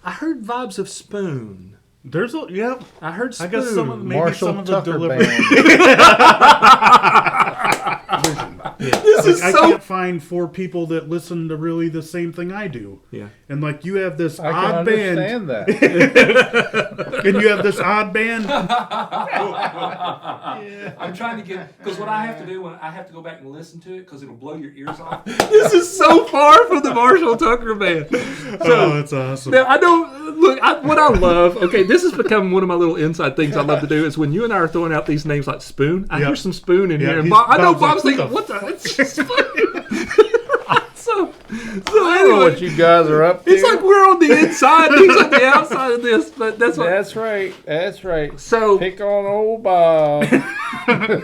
I heard vibes of Spoon. There's a I heard Spoon. I guess maybe Marshall some of the Tucker delivery. Band. This is I so. can't find 4 people that listen to really the same thing I do. Yeah. And like you have this I can odd band, understand that. and you have this odd band. I'm trying to get, because what I have to do when I have to go back and listen to it because it'll blow your ears off. This is so far from the Marshall Tucker Band. Oh, that's awesome. Now, I don't look. What I love. Okay, this has become one of my little inside things I love to do. Is when you and I are throwing out these names like Spoon. I hear some Spoon in here, and I know Bob's thinking, "What the? It's just Spoon." so I don't know anyway, what you guys are up to. it's like we're on the inside, he's on the outside of this. But that's what. That's right. That's right. So Pick on old Bob.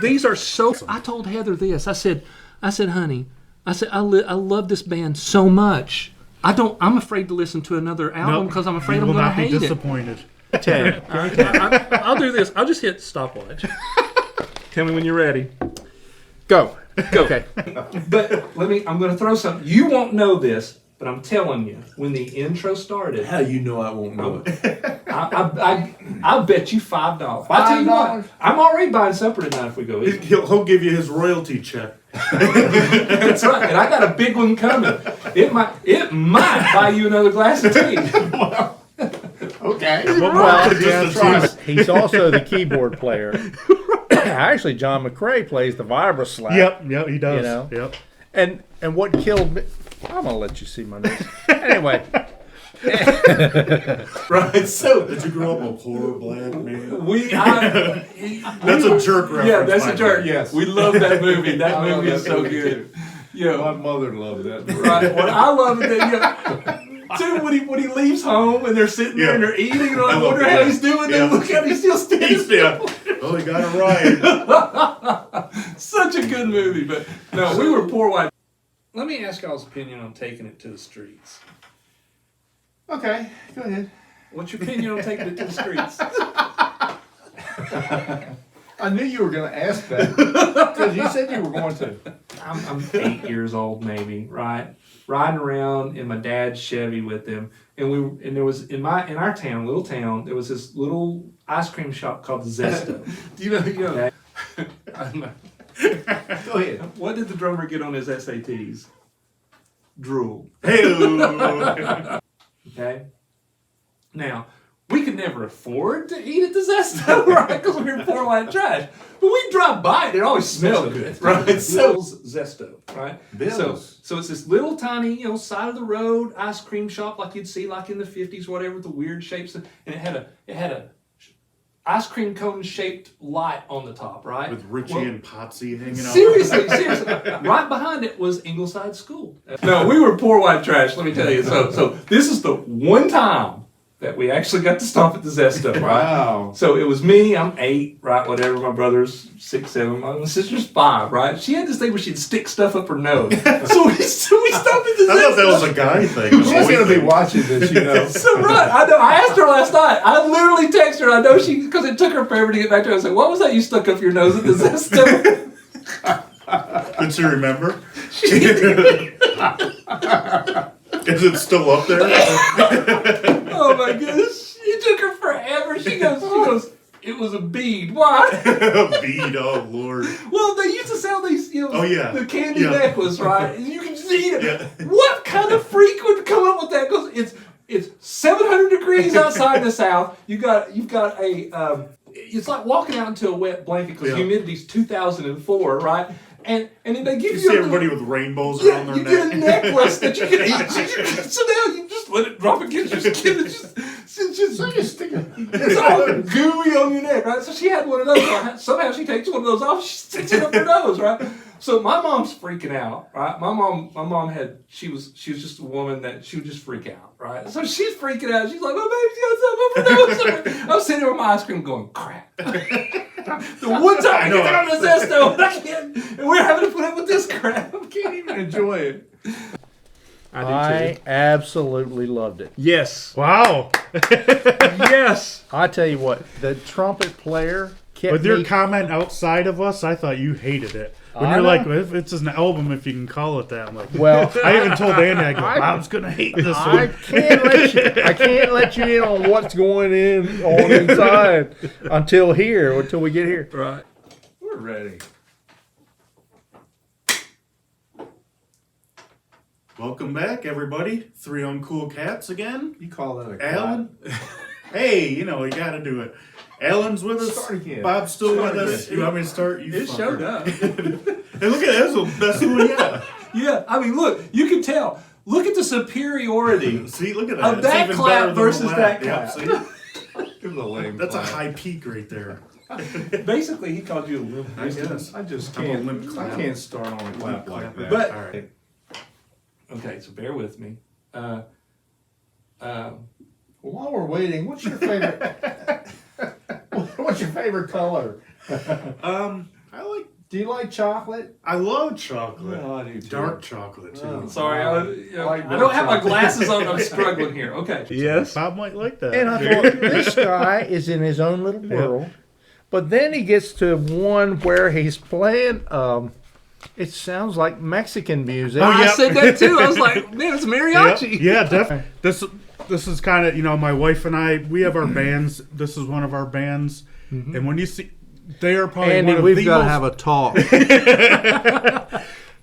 these are so. I told Heather this. I said, honey, I love this band so much. I'm afraid to listen to another album because I'm afraid I'm going to hate it. Disappointed. Okay. I'll do this. I'll just hit stopwatch. Tell me when you're ready. Go. Okay. But I'm going to throw something. You won't know this, but I'm telling you, when the intro started, How you know I won't know it? I'll bet you $5. I tell you what, I'm already buying supper tonight if we go eat. He'll give you his royalty check. That's right, and I got a big one coming. It might buy you another glass of tea. Okay. Well, he's also the keyboard player. Actually, John McCrae plays the vibra slap. Yep, he does. You know? Yep. And what killed me? I'm gonna let you see my notes. Anyway. Right. So, did you grow up a poor black man? That's a jerk reference. Yeah, that's a jerk. Yes. We love that movie. That movie is so good. Yeah. My mother loved that. Right. What I love is that too when he leaves home and they're sitting there and they're eating and I wonder how he's doing. Then look at him, he's still standing. Oh, he got it right. Such a good movie, but no, we were poor white. Let me ask y'all's opinion on taking it to the streets. Okay, go ahead. What's your opinion on taking it to the streets? I knew you were going to ask that because you said you were going to. I'm 8 years old, maybe, right? Riding around in my dad's Chevy with him, and there was in our town, little town, there was this little ice cream shop called Zesto. Do you know that? Go ahead. What did the drummer get on his SATs? Drool. Hey. Okay. Now, we could never afford to eat at the Zesto, right? Because we were poor white trash. But we drive by it, it always smelled good, right? So Zesto, right? Bills. So it's this little tiny, side of the road ice cream shop like you'd see like in the 50s, whatever, with the weird shapes, and it had a ice cream cone shaped light on the top, right? With Richie and Potsy hanging out. Seriously. Right behind it was Ingleside School. No, we were poor white trash, let me tell you. So this is the one time that we actually got to stop at the Zesto, right? Wow. So it was me, I'm 8, right, whatever, my brother's 6, 7, my sister's 5, right? She had this thing where she'd stick stuff up her nose. so we stopped at the Zesto. I thought that was a guy thing. She's going to be watching this, So right, I know. I asked her last night. I literally texted her. I know because it took her forever to get back to her. I said, "What was that you stuck up your nose at the Zesto?" Did she remember? Is it still up there? Oh my goodness! It took her forever. She goes. It was a bead. Why? A bead. Oh Lord. Well, they used to sell these. The candy necklace, right? You can see it. Yeah. What kind of freak would come up with that? Because it's 700 degrees outside in the South. You've got a. It's like walking out into a wet blanket because humidity's 2004, right? And then they give you see everybody with rainbows around their neck. You get a necklace that you can eat. So now you just let it drop against your skin. It's all gooey on your neck, right? So she had one of those. Somehow she takes one of those off. She sticks it up her nose, right? So my mom's freaking out, right? My mom she was just a woman that she would just freak out, right? So she's freaking out. She's like, "Oh, baby's got something up her nose." I'm sitting there with my ice cream going, crap. The one time I get on the Zesto, and we're having to put up with this crap. I can't even enjoy it. I absolutely loved it. Yes. Wow. Yes. I tell you what, the trumpet player kept With your me. comment outside of us, I thought you hated it. When I you're know. like, if it's an album, if you can call it that, I'm like, Well, I even told Andy, I go, Bob's gonna hate this I one. can't let you in on what's going on inside until we get here. Right. We're ready. Welcome back, everybody. 3 Uncool Cats again. You call that a Alan. Hey, you gotta do it. Alan's with us. Start again. Bob's still Start with us. again. You want me to start? You It fucker. showed up. Hey, look at that. That's the best one yet. Yeah, I mean, look, you can tell. Look at the superiority See, look at that. of that It's even clap better than the versus lap. that Yep, clap. see? Give it a lame That's a clap. high peak right there. Basically, he called you a limp. I guess. I just I'm a can't. limp clap. I can't start on a clap like that. But- All right. Okay, so bear with me. While we're waiting, what's your favorite? What's your favorite color? Do you like chocolate? I love chocolate. No, I do too. Dark chocolate too. Oh. Sorry, I like don't have my chocolate. glasses on. I'm struggling here. Okay. Yes. Bob might like that. And I thought, this guy is in his own little world. But then he gets to one where he's playing, it sounds like Mexican music. Oh, I yep. said that too. I was like, man, it's mariachi. Yep. Yeah, definitely. This is kind of, my wife and I, we have our bands. This is one of our bands. And when you see, they are probably Andy, one of we've the got to most, have a talk.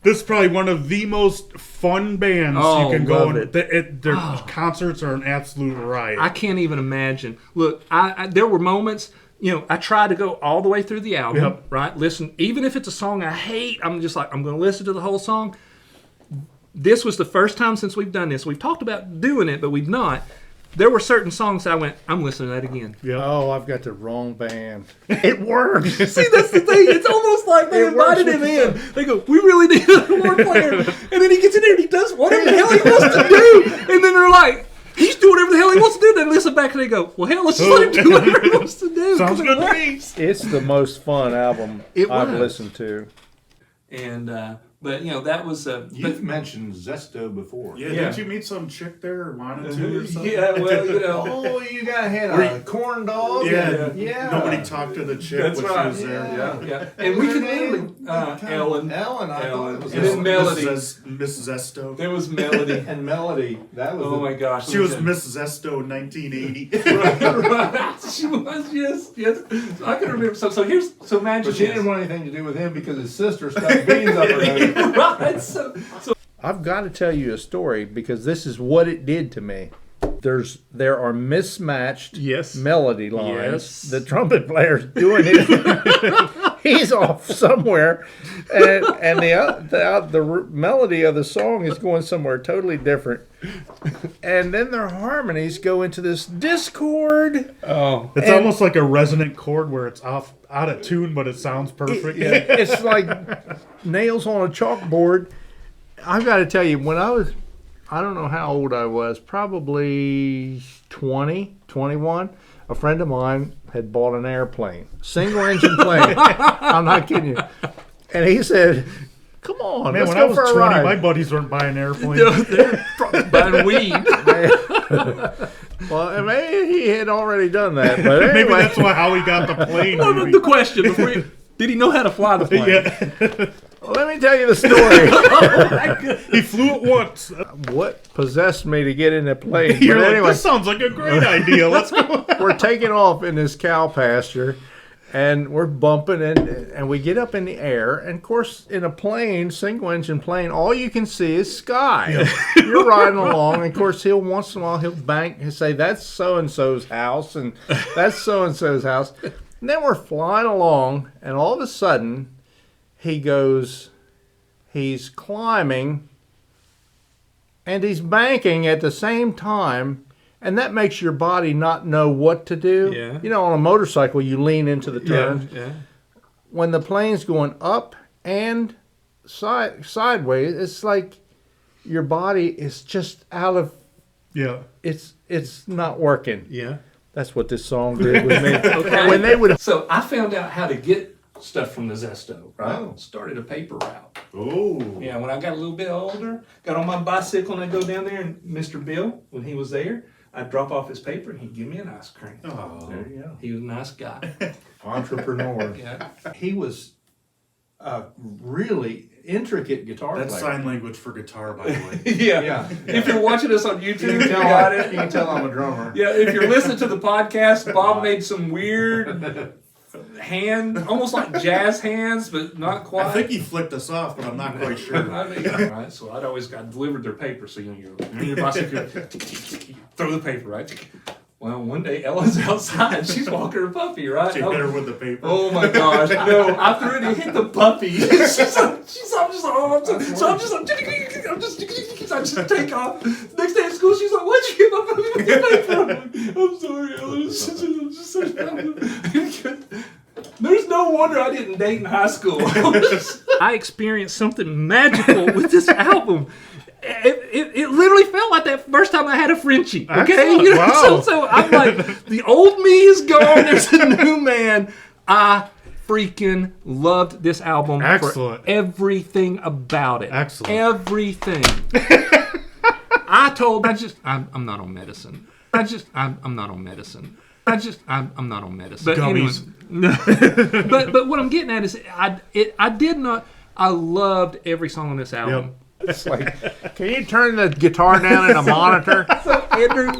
this is probably one of the most fun bands Oh, you can go love and their concerts are an absolute riot. I can't even imagine. Look, I there were moments, I tried to go all the way through the album, Yep. right? Listen, even if it's a song I hate, I'm just like, I'm going to listen to the whole song. This was the first time since we've done this. We've talked about doing it, but we've not. There were certain songs that I went, I'm listening to that again. Oh, I've got the wrong band. It works. See, that's the thing. It's almost like they It works invited him with in. They go, we really need a horn player. And then he gets in there and he does whatever the hell he wants to do. And then they're like, he's doing whatever the hell he wants to do. Then listen back and they go, well, hell, let's just let him do whatever he wants to do. Sounds good to me. It's the most fun album I've listened to. And, but, that was, You've mentioned Zesto before. Yeah, Yeah. didn't you meet some chick there or wanted to or something? yeah, well, Oh, you got hit Were a corn dog? Yeah. Yeah. Nobody talked to the chick That's when right. she was there. yeah. And What's we her could name? literally, Ellen. Ellen, I thought it was And then Ellen. Melody. Miss Zesto. There was Melody. And Melody. That was Oh my gosh. She was Miss Zesto in 1980. Right. She was, yes. I can remember. So imagine But she didn't this. want anything to do with him because his sister stuck beans up her nose. Right. So I've got to tell you a story because this is what it did to me. There are mismatched Yes. melody lines. Yes. The trumpet player's doing it. He's off somewhere, and the melody of the song is going somewhere totally different. And then their harmonies go into this discord. oh. It's almost like a resonant chord where it's out of tune, but it sounds perfect. It's like nails on a chalkboard. I've got to tell you, when I don't know how old I was, probably 20, 21, a friend of mine had bought an airplane, single engine plane. I'm not kidding you. And he said, come on, Man, let's when go I was for a 20, ride. my buddies weren't buying airplanes. They're probably buying weed. Well, and maybe he had already done that. But anyway, Maybe that's how he got the plane. Well, maybe. the question before did he know how to fly the plane? Yeah. let me tell you the story. He flew it once. What possessed me to get in the plane. You're But like, anyway, this sounds like a great idea. Let's go. we're taking off in this cow pasture, and we're bumping, and we get up in the air. And of course, in a plane, single engine plane, all you can see is sky. You're riding along, and of course, once in a while he'll bank and say, that's so and so's house, and that's so and so's house. And then we're flying along, and all of a sudden, he's climbing, and he's banking at the same time. And that makes your body not know what to do. Yeah. On a motorcycle, you lean into the turns. Yeah. When the plane's going up and sideways, it's like your body is just out of. Yeah. It's not working. Yeah. That's what this song did with me. Okay. When they would. So I found out how to get stuff from the Zesto, right? Oh. Started a paper route. Oh. Yeah, when I got a little bit older, got on my bicycle and I go down there, and Mr. Bill, when he was there, I'd drop off his paper and he'd give me an ice cream. Oh. There you go. He was a nice guy. Entrepreneur. Yeah. He was a really intricate guitar That's player. sign language for guitar, by the way. Yeah. If you're watching us on YouTube, You you can tell, got it. you can tell I'm a drummer. Yeah, if you're listening to the podcast, Bob made some weird almost like jazz hands, but not quite. I think he flicked us off, but I'm not quite sure. I mean, right? So I delivered their paper. So you're on your bicycle, throw the paper, right? Well, one day Ella's outside. She's walking her puppy, right? She hit her with the paper. Oh my gosh! No, I threw it and hit the puppy. I just take off. Next day at school, she's like, "Why'd you hit my puppy with the paper?" I'm like, "I'm sorry, Ella. I'm just so There's no wonder I didn't date in high school. I experienced something magical with this album. It literally felt like that first time I had a Frenchie. Okay, Excellent. you know, Wow. so I'm like, the old me is gone. There's a new man. I freaking loved this album. Excellent. For everything about it. Excellent. Everything. I'm not on medicine. I'm not on medicine. I'm not on medicine. But Gummies. Anyway, but what I'm getting at is I loved every song on this album. It's like, can you turn the guitar down in a monitor? Andrew,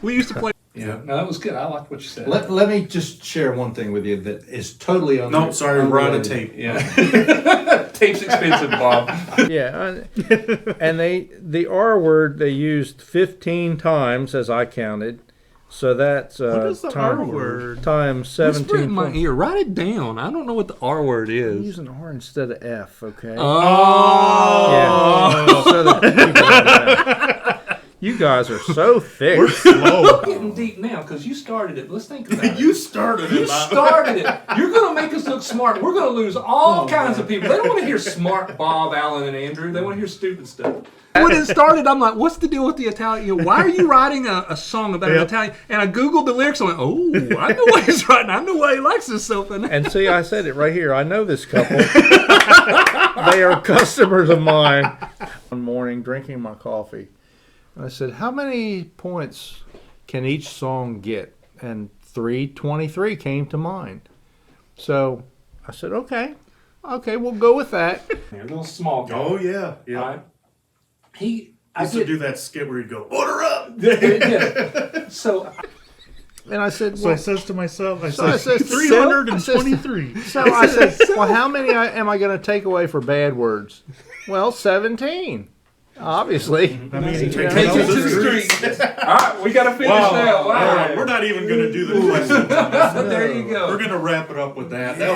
we used to play. Yeah, no, that was good. I liked what you said. Let me just share one thing with you that is totally Nope, sorry, we're out of tape. Yeah, tape's expensive, Bob. Yeah, and the R word they used 15 times as I counted. So that's What is the R word? times Whisper 17. it in my ear. Write it down. I don't know what the R word I'm is. using R instead of F, okay? Oh. Yeah. So that people understand. You guys are so thick. We're slow. We're getting deep now because you started it. Let's think about it. You started You it. started it. You're going to make us look smart. We're going to lose all kinds of people. They don't want to hear smart Bob, Alan, and Andrew. They want to hear stupid stuff. When it started, I'm like, what's the deal with the Italian? You know, why are you writing a song about an Italian? And I Googled the lyrics. I went, oh, I know why he's writing. I know why he likes this something. And see, I said it right here. I know this couple. They are customers of mine. One morning, drinking my coffee, I said, how many points can each song get? And 323 came to mind. So I said, okay, we'll go with that. A little small guy. Oh, yeah. Yeah. Right? I I used to do that skit where he'd go, order up! Yeah. So And I said, So I says to myself, I I said said, 323. so I said, well, how many am I going to take away for bad words? Well, 17. Obviously. I mean, he take takes it it to out the the street. street. All right, we got to finish Wow. that. All Wow. right, we're not even going to do the questions. There you go. We're going to wrap it up with that. Yeah.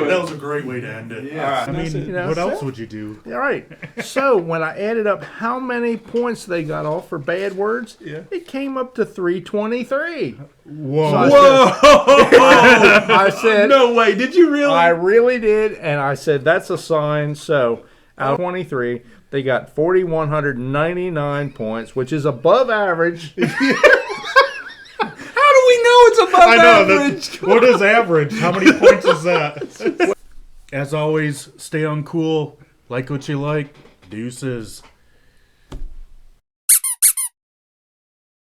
That was a great way to end it. Yeah. I mean, You know, what else so- would you do? All right. So when I added up how many points they got off for bad words, it came up to 323. Whoa. I said, No way. Did you really? I really did, and I said that's a sign. So out of 23, they got 4,199 points, which is above average. How do we know it's above I know. average? What is average? How many points is that? As always, stay uncool. Like what you like. Deuces.